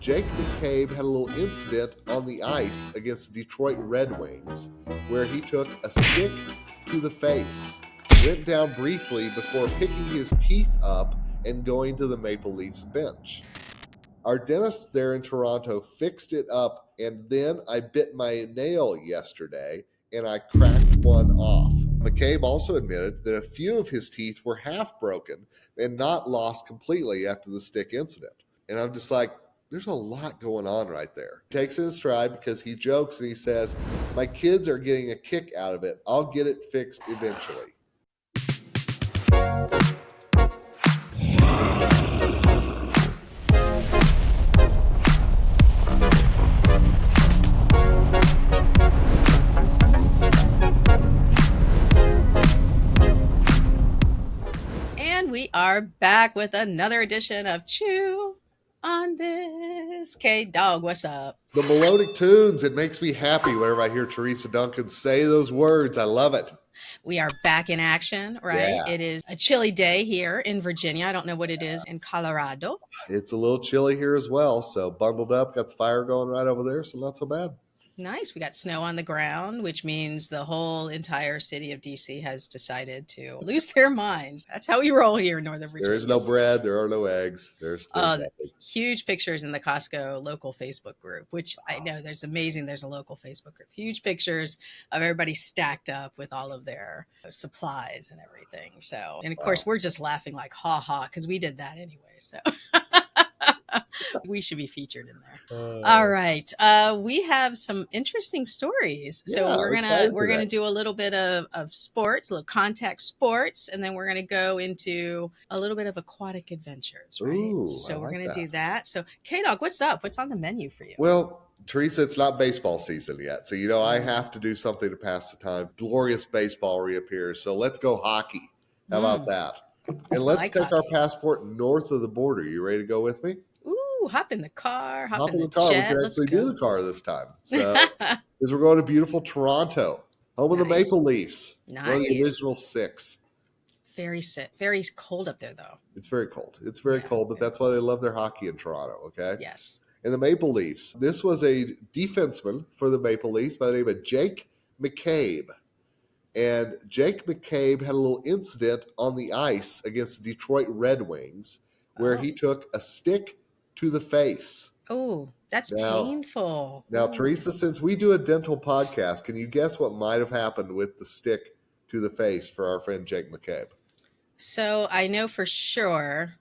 Jake McCabe had a little incident on the ice against the Detroit Red Wings where he took a stick to the face, went down briefly before picking his teeth up and going to the Maple Leafs bench. Our dentist there in Toronto fixed it up, and then I bit my nail yesterday and I cracked one off. McCabe also admitted that a few of his teeth were half broken and not lost completely after the stick incident. And I'm just like, there's a lot going on right there. He takes it in stride because he jokes and he says, my kids are getting a kick out of it. I'll get it fixed eventually. We are back with another edition of Chew on This. K-Dog, what's up? The melodic tunes. It makes me happy whenever I hear Teresa Duncan say those words. I love it. We are back in action, right? Yeah. It is a chilly day here in Virginia. I don't know what it is in Colorado. It's a little chilly here as well. So bundled up, got the fire going right over there. So not so bad. Nice. We got snow on the ground, which means the whole entire city of DC has decided to lose their minds. That's how we roll here in Northern Virginia. There is no bread. There are no eggs. There's huge pictures in the Costco local Facebook group, which I know there's amazing. There's a local Facebook group. Huge pictures of everybody stacked up with all of their supplies and everything. So, and of course, we're just laughing like, ha ha, because we did that anyway. So. We should be featured in there. All right. We have some interesting stories. So we're gonna do a little bit of sports, a little contact sports, and then we're gonna go into a little bit of aquatic adventures. Right. Ooh, so we're gonna do that. So K-Dog, what's up? What's on the menu for you? Well, Teresa, it's not baseball season yet. So I have to do something to pass the time. Glorious baseball reappears. So let's go hockey. How about that? And let's take our passport north of the border. You ready to go with me? Hop in the car. Hop in the car. Jet. We can actually do the car this time. So, because we're going to beautiful Toronto, home of the Maple Leafs. Nice. One of the original six. Very cold up there, though. It's very cold. It's very cold, but that's why they love their hockey in Toronto. Okay. Yes. And the Maple Leafs. This was a defenseman for the Maple Leafs by the name of Jake McCabe. And Jake McCabe had a little incident on the ice against the Detroit Red Wings where he took a stick to the face. Oh, that's painful. Now, Teresa, since we do a dental podcast, can you guess what might have happened with the stick to the face for our friend Jake McCabe? So I know for sure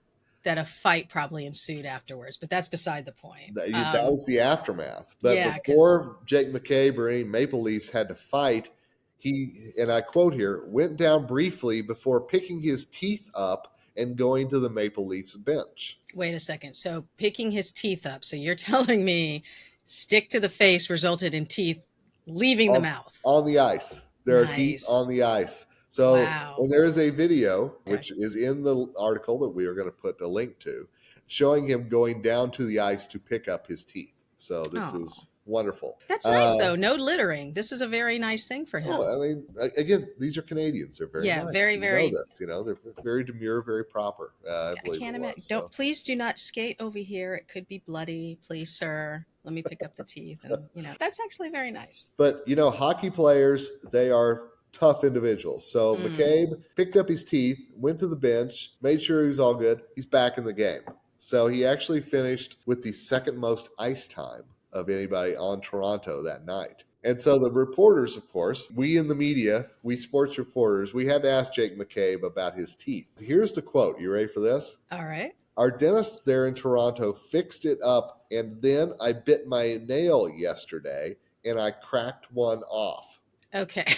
that a fight probably ensued afterwards, but that's beside the point. That was the aftermath. But before Jake McCabe or any Maple Leafs had to fight, he, and I quote here, went down briefly before picking his teeth up and going to the Maple Leafs bench. Wait a second. So picking his teeth up. So you're telling me stick to the face resulted in teeth leaving the mouth. On the ice. There are teeth on the ice. So and there is a video, which is in the article that we are going to put a link to, showing him going down to the ice to pick up his teeth. So this is wonderful. That's nice, though. No littering. This is a very nice thing for him. Well, I mean, again, these are Canadians. They're very nice. very. They're very demure, very proper. I can't imagine. Please do not skate over here. It could be bloody. Please, sir. Let me pick up the teeth. And that's actually very nice. But hockey players, they are tough individuals. So McCabe picked up his teeth, went to the bench, made sure he was all good. He's back in the game. So he actually finished with the second most ice time of anybody on Toronto that night. And so the reporters, of course, we in the media, we sports reporters, we had to ask Jake McCabe about his teeth. Here's the quote. You ready for this? All right. Our dentist there in Toronto fixed it up, and then I bit my nail yesterday, and I cracked one off. Okay.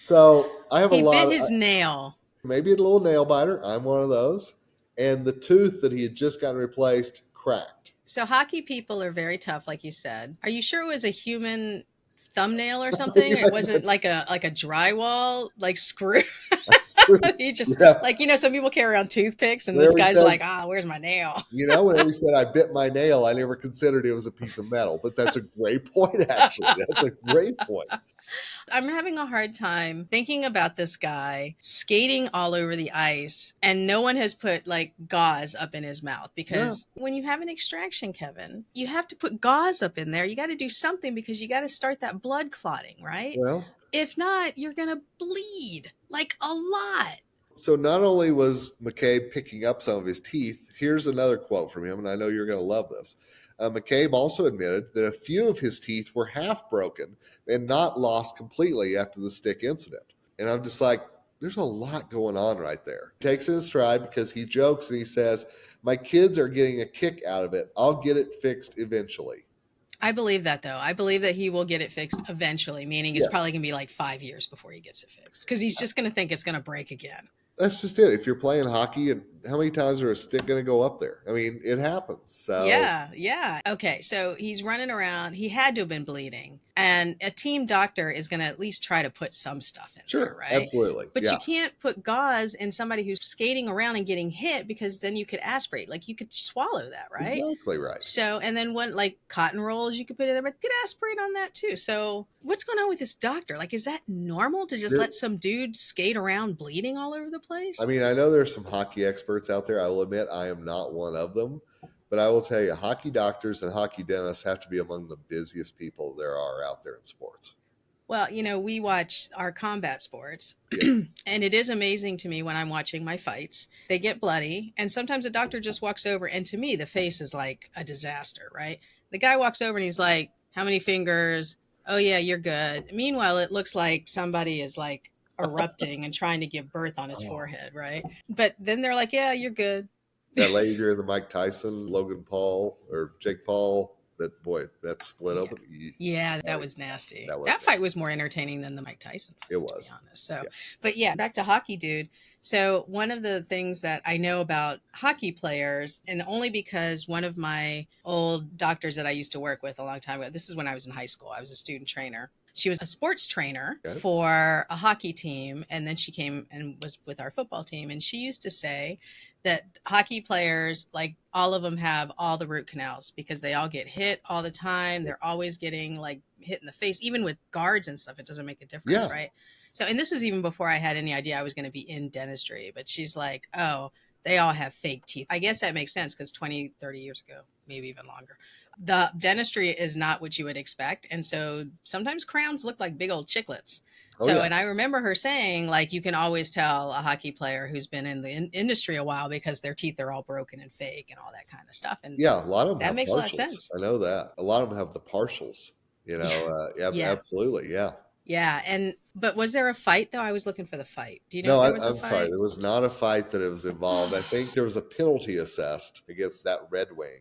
So I have he bit his nail. Maybe a little nail biter. I'm one of those. And the tooth that he had just gotten replaced cracked. So hockey people are very tough, like you said. Are you sure it was a human thumbnail or something? It wasn't like a drywall screw. He just Yeah, like some people carry around toothpicks, and this whenever he guy's says, like, where's my nail? whenever he said I bit my nail, I never considered it was a piece of metal. But that's a great point, actually. That's a great point. I'm having a hard time thinking about this guy skating all over the ice, and no one has put like gauze up in his mouth, No, because when you have an extraction, Kevin, you have to put gauze up in there. You got to do something because you got to start that blood clotting, right? well, If not, you're going to bleed like a lot. so not only was McCabe picking up some of his teeth, here's another quote from him, and I know you're going to love this. McCabe also admitted that a few of his teeth were half broken and not lost completely after the stick incident. And I'm just like, there's a lot going on right there. He takes it in stride because he jokes and he says, my kids are getting a kick out of it. I'll get it fixed eventually. I believe that, though. I believe that he will get it fixed eventually, meaning it's Yeah, probably going to be like 5 years before he gets it fixed, because he's just going to think it's going to break again. that's just it. If you're playing hockey, and how many times are a stick going to go up there? I mean, it happens. So, Yeah, yeah. Okay, so he's running around. He had to have been bleeding. And a team doctor is going to at least try to put some stuff in there, sure, right? absolutely. But Yeah, you can't put gauze in somebody who's skating around and getting hit, because then you could aspirate. Like you could swallow that, right? exactly right. So, and then what, like cotton rolls you could put in there, but you could aspirate on that too. So, what's going on with this doctor? Like, is that normal to just There, let some dude skate around bleeding all over the I place? mean, I know there's some hockey experts out there. I will admit I am not one of them. But I will tell you, hockey doctors and hockey dentists have to be among the busiest people there are out there in sports. Well, we watch our combat sports, Yes. and it is amazing to me when I'm watching my fights. They get bloody, and sometimes a doctor just walks over, and to me, the face is like a disaster, right? The guy walks over and he's like, how many fingers? Oh, yeah, you're good. Meanwhile, it looks like somebody is like erupting and trying to give birth on his Oh, forehead, right? But then they're like, yeah, you're good. that lady during the Mike Tyson, Logan Paul, or Jake Paul, that boy, that split Yeah. open. Yeah, that That, was nasty. that was That it. fight was more entertaining than the Mike Tyson It fight, to be was. honest. So, Yeah. but yeah, back to hockey, dude. So, one of the things that I know about hockey players, and only because one of my old doctors that I used to work with a long time ago, this is when I was in high school, I was a student trainer. She was a sports trainer Okay. for a hockey team, and then she came and was with our football team. And she used to say that hockey players, like all of them, have all the root canals because they all get hit all the time. They're always getting like hit in the face, even with guards and stuff. It doesn't make a difference, Yeah. right? So, and this is even before I had any idea I was going to be in dentistry, but she's like, oh, they all have fake teeth. I guess that makes sense because 20, 30 years ago, maybe even longer, the dentistry is not what you would expect. And so sometimes crowns look like big old chiclets. Oh, So, yeah. and I remember her saying, like, you can always tell a hockey player who's been in the industry a while because their teeth are all broken and fake and all that kind of stuff. And Yeah. A lot of them that have makes a lot of partials. sense. I know that. A lot of them have the partials. Yeah. Yeah. Absolutely. Yeah. Yeah. But was there a fight though? I was looking for the fight. Do you know No, if there was a I'm sorry. fight? There was not a fight that it was involved. I think there was a penalty assessed against that Red Wing,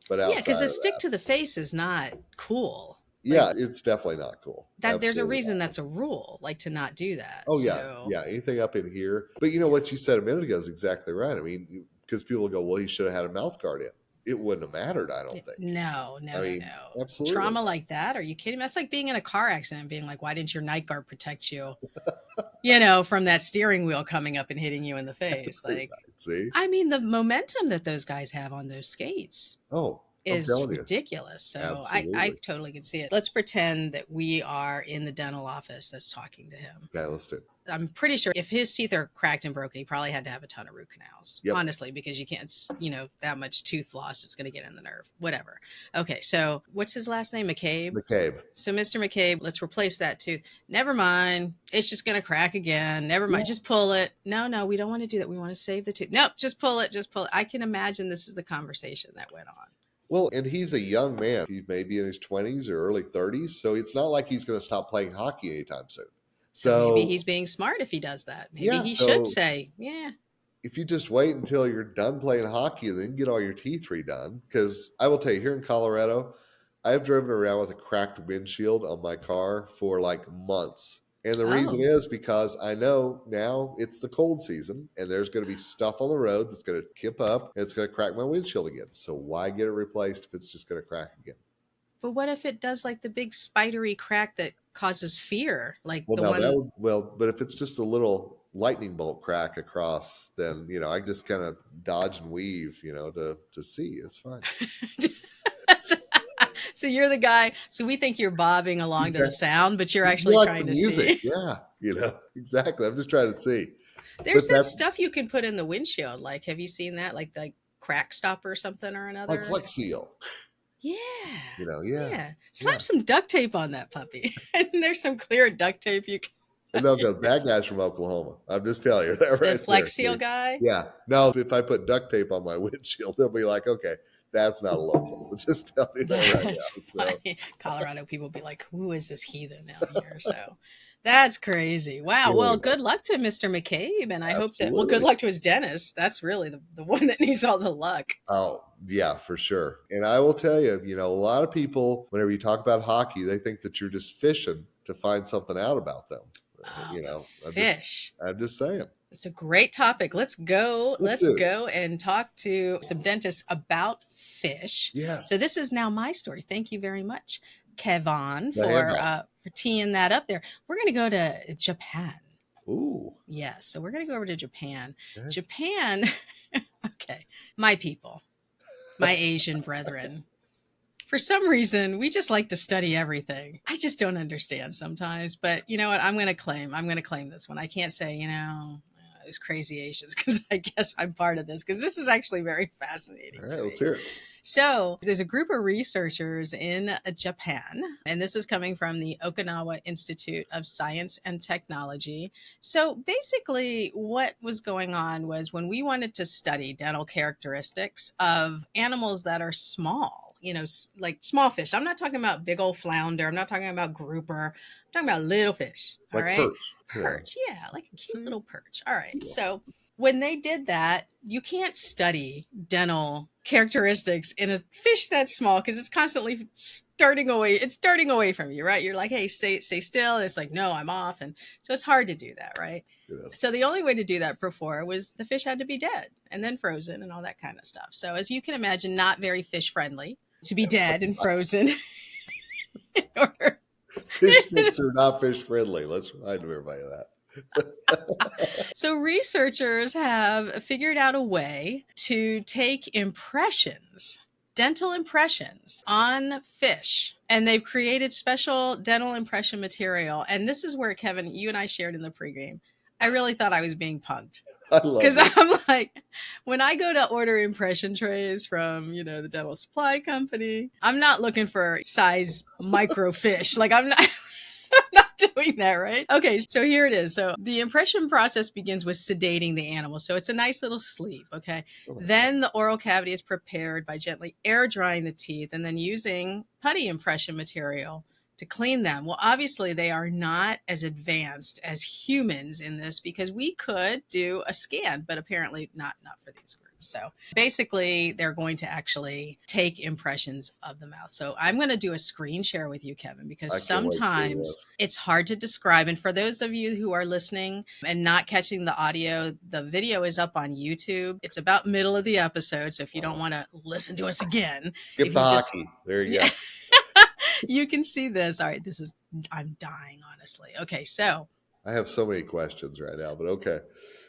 but Yeah. Cause outside a of stick that, to the face is not cool. Like yeah, it's definitely not cool. that, there's a Absolutely reason not. that's a rule, like to not do that. Oh yeah, So, yeah. Anything up in here, but you know yeah. what you said a minute ago is exactly right. I mean, because people go, "Well, he should have had a mouth guard in." It wouldn't have mattered, I don't think. No, no, I no, mean, no. absolutely Trauma not. like that? Are you kidding me? That's like being in a car accident and being like, why didn't your night guard protect you? From that steering wheel coming up and hitting you in the face. Exactly Like, right. See? I mean, the momentum that those guys have on those skates Oh, I'm is telling you, ridiculous. So I absolutely. totally can see it. Let's pretend that we are in the dental office that's talking to him. Okay, let's do. It. I'm pretty sure if his teeth are cracked and broken, he probably had to have a ton of root canals, Yep. honestly, because you can't, that much tooth loss, it's going to get in the nerve, whatever. Okay, so what's his last name? McCabe. McCabe. So, Mr. McCabe, let's replace that tooth. Never mind. It's just going to crack again. Never mind. Yeah. Just pull it. No, no, we don't want to do that. We want to save the tooth. Nope, just pull it. Just pull it. I can imagine this is the conversation that went on. Well, and he's a young man. He may be in his 20s or early 30s, so it's not like he's going to stop playing hockey anytime soon. So maybe So he's being smart if he does that. Maybe yeah, he should so say, yeah. if you just wait until you're done playing hockey and then get all your teeth redone, because I will tell you, here in Colorado, I've driven around with a cracked windshield on my car for like months. And the reason Oh, is because I know now it's the cold season and there's going to be stuff on the road that's going to kip up and it's going to crack my windshield again. So why get it replaced if it's just going to crack again? but what if it does like the big spidery crack that causes fear? Like Well, the now that one, would, well, but if it's just a little lightning bolt crack across, then I just kind of dodge and weave, to see. It's fine. so, so you're the guy. So we think you're bobbing along to the Exactly. sound, but you're You actually like trying some to music, see. yeah. Exactly. I'm just trying to see. But There's that that's stuff you can put in the windshield. Like, have you seen that? Like crack stopper or something or like another. Flex Seal. Yeah. Yeah, Yeah. Slap yeah. some duct tape on that puppy. And there's some clear duct tape you can. And they'll go, that guy's from Oklahoma. I'm just telling you that The right there. Flex Seal guy. Yeah. Now, if I put duct tape on my windshield, they'll be like, okay, that's not a local. We'll just tell you that right That's now. So, funny. Colorado people be like, who is this heathen out here? So that's crazy. Wow. Well, anyway, good luck to Mr. McCabe. And I hope that, well, good absolutely. luck to his dentist. That's really the one that needs all the luck. Oh, yeah, for sure. And I will tell you, a lot of people, whenever you talk about hockey, they think that you're just fishing to find something out about them. Oh, You the know, fish. I'm just saying. It's a great topic. Let's go. Let's Let's do it. go and talk to some dentists about fish. So Yes. this is now my story. Thank you very much, Kevon, The handoff. for teeing that up there. We're going to go to Japan. Ooh. Yes, so we're going to go over to Japan. Okay. Japan. Okay, my people, my Asian brethren. For some reason, we just like to study everything. I just don't understand sometimes. But you know what? I'm going to claim this one. I can't say, those crazy Asians, because I guess I'm part of this, because this is actually very fascinating All to right, me. let's hear it. So there's a group of researchers in Japan, and this is coming from the Okinawa Institute of Science and Technology. So basically, what was going on was when we wanted to study dental characteristics of animals that are small, like small fish. I'm not talking about big old flounder. I'm not talking about grouper. I'm talking about little fish. All Like right. perch. Perch. Yeah, like a cute See? little perch. All right. Yeah. So when they did that, you can't study dental characteristics in a fish that's small because it's constantly starting away. It's darting away from you, right? You're like, hey, stay still. And it's like, no, I'm off. And so it's hard to do that, right? Yes. So the only way to do that before was the fish had to be dead and then frozen and all that kind of stuff. So as you can imagine, not very fish friendly to be dead and frozen. In order Fish sticks are not fish friendly. Let's remind everybody of that. So researchers have figured out a way to take dental impressions on fish, and they've created special dental impression material. And this is where, Kevin, you and I shared in the pregame. I really thought I was being punked. I love Because it. I'm like, when I go to order impression trays from, the dental supply company, I'm not looking for size microfish. Like I'm not I'm not doing that, right? Okay, so here it is. So the impression process begins with sedating the animal. So it's a nice little sleep, okay? Then the oral cavity is prepared by gently air drying the teeth and then using putty impression material to clean them. Well, obviously they are not as advanced as humans in this because we could do a scan, but apparently not for these groups. So basically they're going to actually take impressions of the mouth. So I'm going to do a screen share with you, Kevin, because I can't wait to do sometimes this. it's hard to describe. And for those of you who are listening and not catching the audio, the video is up on YouTube. It's about middle of the episode. So if you don't want to listen to us again, Skip if the you just hockey. There you go. you can see this. All right, I'm dying, honestly. Okay, so I have so many questions right now, but okay.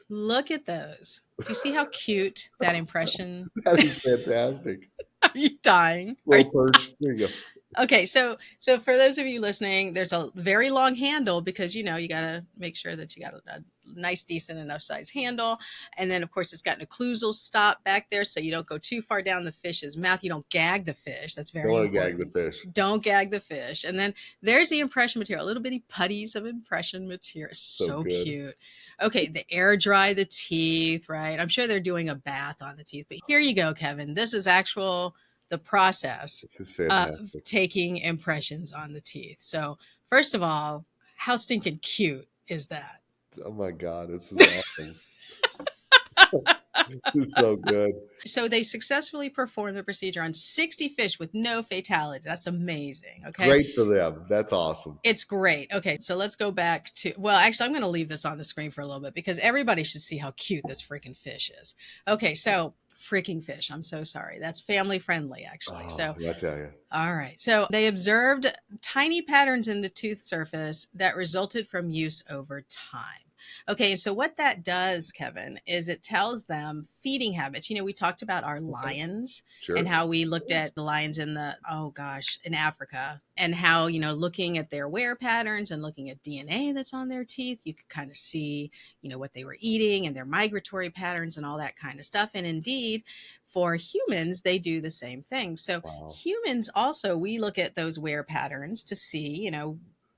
look at those. Do you see how cute that impression? That is fantastic. Are you dying? Little perch. There you go. Okay, so for those of you listening, there's a very long handle because you got to make sure that you got a nice, decent enough size handle, and then of course it's got an occlusal stop back there, so you don't go too far down the fish's mouth. You don't gag the fish. That's very Don't want to important. gag the fish. Don't gag the fish. And then there's the impression material, little bitty putties of impression material. So good. cute. Okay, the air dry the teeth, right? I'm sure they're doing a bath on the teeth, but here you go, Kevin. This is the process This is fantastic. of taking impressions on the teeth. So first of all, how stinking cute is that? Oh my God, this is awesome. This is so good. So they successfully performed the procedure on 60 fish with no fatalities. That's amazing. Okay. Great for them. That's awesome. It's great. Okay. So let's go back to, well, actually, I'm going to leave this on the screen for a little bit because everybody should see how cute this freaking fish is. Okay. So freaking fish. I'm so sorry. That's family friendly, actually. So I tell you. All right. So they observed tiny patterns in the tooth surface that resulted from use over time. Okay, so what that does, Kevin, is it tells them feeding habits. We talked about our Okay. lions and Sure. how we looked at the lions in in Africa, and how, looking at their wear patterns and looking at DNA that's on their teeth, you could kind of see, what they were eating and their migratory patterns and all that kind of stuff. And indeed, for humans, they do the same thing. So Wow. humans also, we look at those wear patterns to see,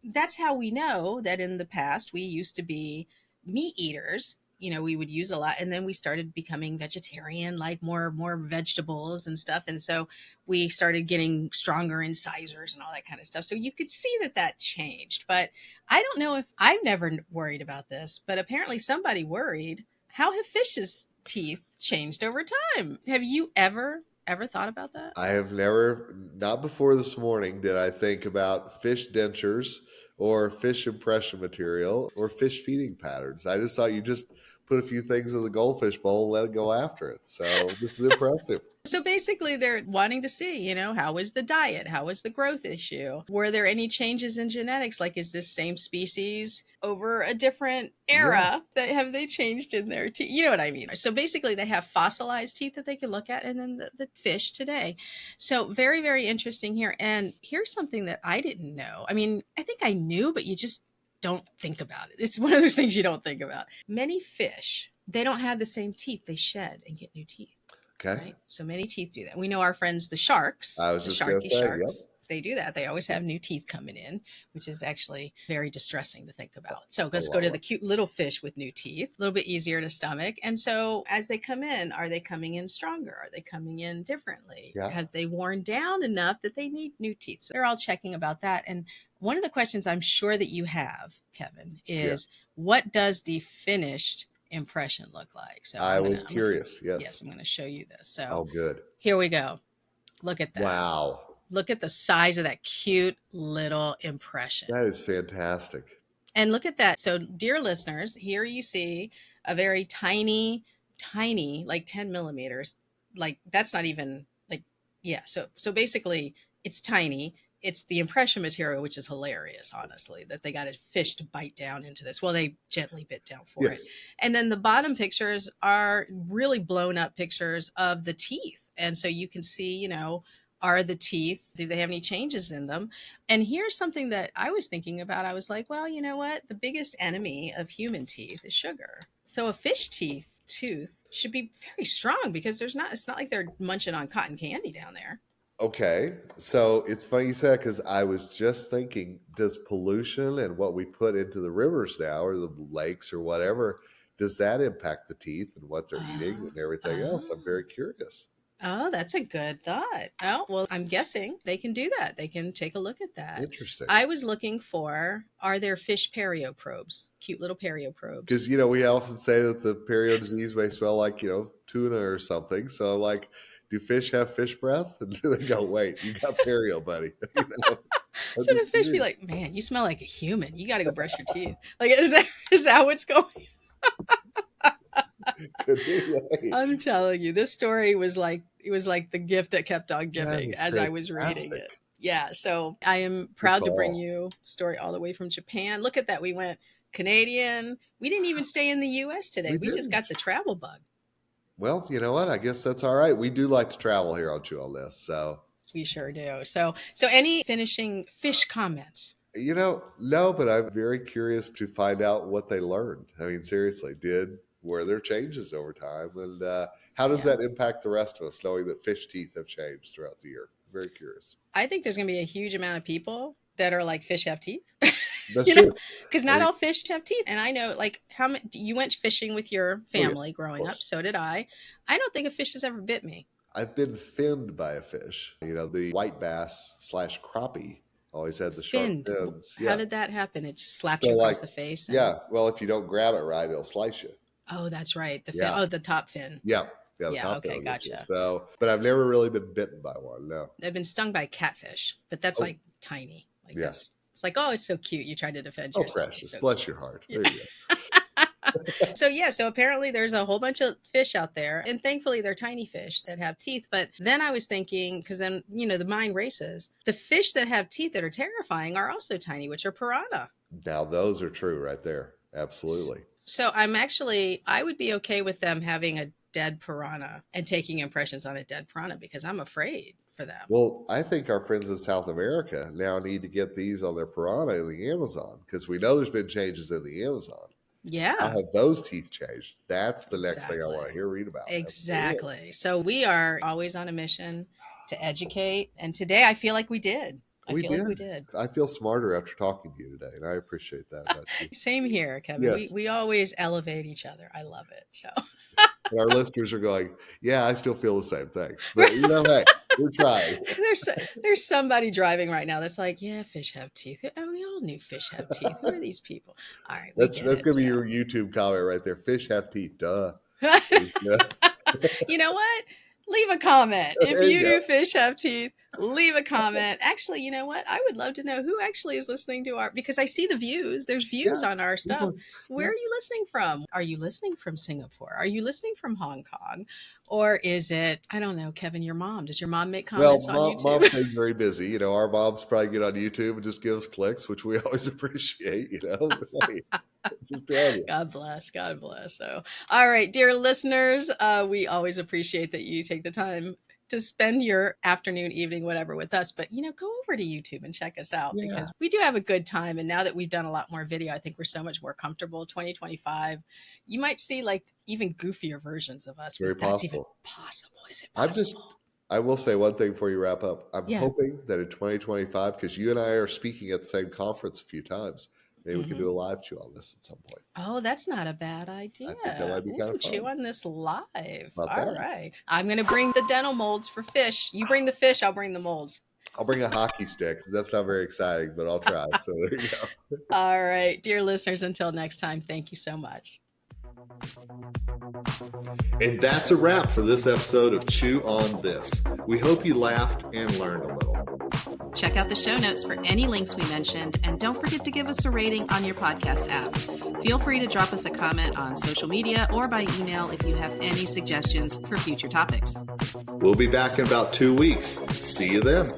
that's how we know that in the past we used to be meat eaters. We would use a lot, and then we started becoming vegetarian, like more vegetables and stuff. And so we started getting stronger incisors and all that kind of stuff. So you could see that that changed. But I don't know, if I've never worried about this, but apparently somebody worried. How have fish's teeth changed over time? Have you ever thought about that? I have never, not before this morning, did I think about fish dentures or fish impression material or fish feeding patterns. I just thought you just put a few things in the goldfish bowl and let it go after it. So this is impressive. So basically, they're wanting to see, how was the diet? How was the growth issue? Were there any changes in genetics? Like, is this same species over a different Yeah. era that have they changed in their teeth? You know what I mean? So basically, they have fossilized teeth that they can look at, and then the fish today. So very, very interesting here. And here's something that I didn't know. I mean, I think I knew, but you just don't think about it. It's one of those things you don't think about. Many fish, they don't have the same teeth. They shed and get new teeth. Okay. Right? So many teeth do that. We know our friends, the sharks, I was the just going to sharky say, yep. sharks. They do that. They always have new teeth coming in, which is actually very distressing to think about. So A let's go lot to of the cute little fish with new teeth, a little bit easier to stomach. And so as they come in, are they coming in stronger? Are they coming in differently? Yeah. Have they worn down enough that they need new teeth? So they're all checking about that. And one of the questions I'm sure that you have, Kevin, is Yes. what does the finished impression look like? So I I'm gonna, was I'm gonna, curious. yes, Yes. I'm gonna show you this. Oh, So good. here we go. Look at that. Wow. Look at the size of that cute little impression. That is fantastic. And look at that. So, dear listeners, here you see a very tiny, tiny, like 10 millimeters. Like, that's not even like, yeah. So basically, it's tiny. It's the impression material, which is hilarious, honestly, that they got a fish to bite down into this. Well, they gently bit down for it. Yes. And then the bottom pictures are really blown up pictures of the teeth. And so you can see, are the teeth, do they have any changes in them? And here's something that I was thinking about. I was like, well, you know what? The biggest enemy of human teeth is sugar. So a fish tooth should be very strong because it's not like they're munching on cotton candy down there. Okay. So it's funny you said because I was just thinking, does pollution and what we put into the rivers now or the lakes or whatever, does that impact the teeth and what they're eating Oh, and everything else? I'm oh, very curious. oh, that's a good thought. Oh, well, I'm guessing they can do that. They can take a look at that. Interesting. I was looking for, are there fish perioprobes? Cute little perioprobes. Because, we often say that the perio disease may smell like, tuna or something. So, like, do fish have fish breath? And do they go, wait, you got perio, buddy? I'm So the just fish be curious. like, man, you smell like a human. You got to go brush your teeth. Like, is that what's going? Could be like, I'm telling you, this story was like, it was like the gift that kept on that giving is as I was reading fantastic. it. Yeah. So I am Good proud to bring call. you a story all the way from Japan. Look at that. We went Canadian. We didn't even stay in the US today. We We just got didn't. the travel bug. Well, you know what? I guess that's all right. We do like to travel here on Chew on This. So, We sure do. So any finishing fish comments? no, but I'm very curious to find out what they learned. I mean, seriously, were there changes over time? And how does Yeah. that impact the rest of us, knowing that fish teeth have changed throughout the year? Very curious. I think there's going to be a huge amount of people that are like fish have teeth. That's you know, true. because I not mean, all fish have teeth. And I know, like, how many you went fishing with your oh, family yes, of growing up. course. So did I. I don't think a fish has ever bit me. I've been finned by a fish. The white bass slash crappie always had the sharp Finned. fins. How Yeah. did that happen? It just slapped So, you like, across the face, and yeah, well, if you don't grab it right, it'll slice you. oh, that's right, the fin. Yeah. Oh, the top fin. Yeah. Yeah, the Yeah. top Okay, that'll get you. gotcha. So, but I've never really been bitten by one. No. I've been stung by catfish, but that's Oh, like tiny. Like yeah. that's. It's like, oh, it's so cute. You tried to defend Oh, yourself. It's precious. so Bless cute. your heart. Yeah. There you So yeah, so apparently there's a whole bunch of fish out there, and thankfully they're tiny fish that have teeth. But then I was thinking, because then the mind races, the fish that have teeth that are terrifying are also tiny, which are piranha. go. Now, those are true right there. Absolutely. So I would be okay with them having a dead piranha and taking impressions on a dead piranha because I'm afraid for them. Well, I think our friends in South America now need to get these on their piranha in the Amazon because we know there's been changes in the Amazon. I'll Yeah, have those teeth changed. That's the next thing I want to exactly. read about. That's cool. Exactly. So we are always on a mission to educate. And today I feel like we did. I We feel like we did. did. I feel smarter after talking to you today, and I appreciate that about you. Same here, Kevin. Yes. We always elevate each other. I love it. So And our listeners are going, yeah, I still feel the same. Thanks. But, hey, we're trying. there's somebody driving right now that's like, yeah, fish have teeth. Oh, we all knew fish have teeth. Who are these people? All right, we That's get it. going to be So. your YouTube comment right there. Fish have teeth. Duh. You know what? Leave a comment. If There you you go. do fish have teeth, leave a comment. Actually, you know what? I would love to know who actually is listening to because I see the views. There's Yeah. views on our stuff. Where Yeah. are you listening from? Are you listening from Singapore? Are you listening from Hong Kong? Or is it, I don't know, Kevin, your mom? Does your mom make comments on Mom YouTube? stays very busy. Our moms probably get on YouTube and just give us clicks, which we always appreciate, Hey, just tell you. God bless. God bless. So, all right, dear listeners, we always appreciate that you take the time to spend your afternoon, evening, whatever with us. But, go over to YouTube and check us out Yeah. because we do have a good time. And now that we've done a lot more video, I think we're so much more comfortable. 2025, you might see like even goofier versions of us. Very If that's even possible. possible. Is it I'm just, possible? I will say one thing before you wrap up. I'm Yeah. hoping that in 2025, because you and I are speaking at the same conference a few times, maybe we can do a live chew on this at some point. Oh, that's not a bad idea. I think that might be kind of fun. Chew on this live. About All that. right. I'm going to bring the dental molds for fish. You bring the fish, I'll bring the molds. I'll bring a hockey stick. That's not very exciting, but I'll try. So there you go. All right. Dear listeners, until next time, thank you so much. And that's a wrap for this episode of Chew on This. We hope you laughed and learned a little. Check out the show notes for any links we mentioned, and don't forget to give us a rating on your podcast app. Feel free to drop us a comment on social media or by email if you have any suggestions for future topics. We'll be back in about 2 weeks. See you then.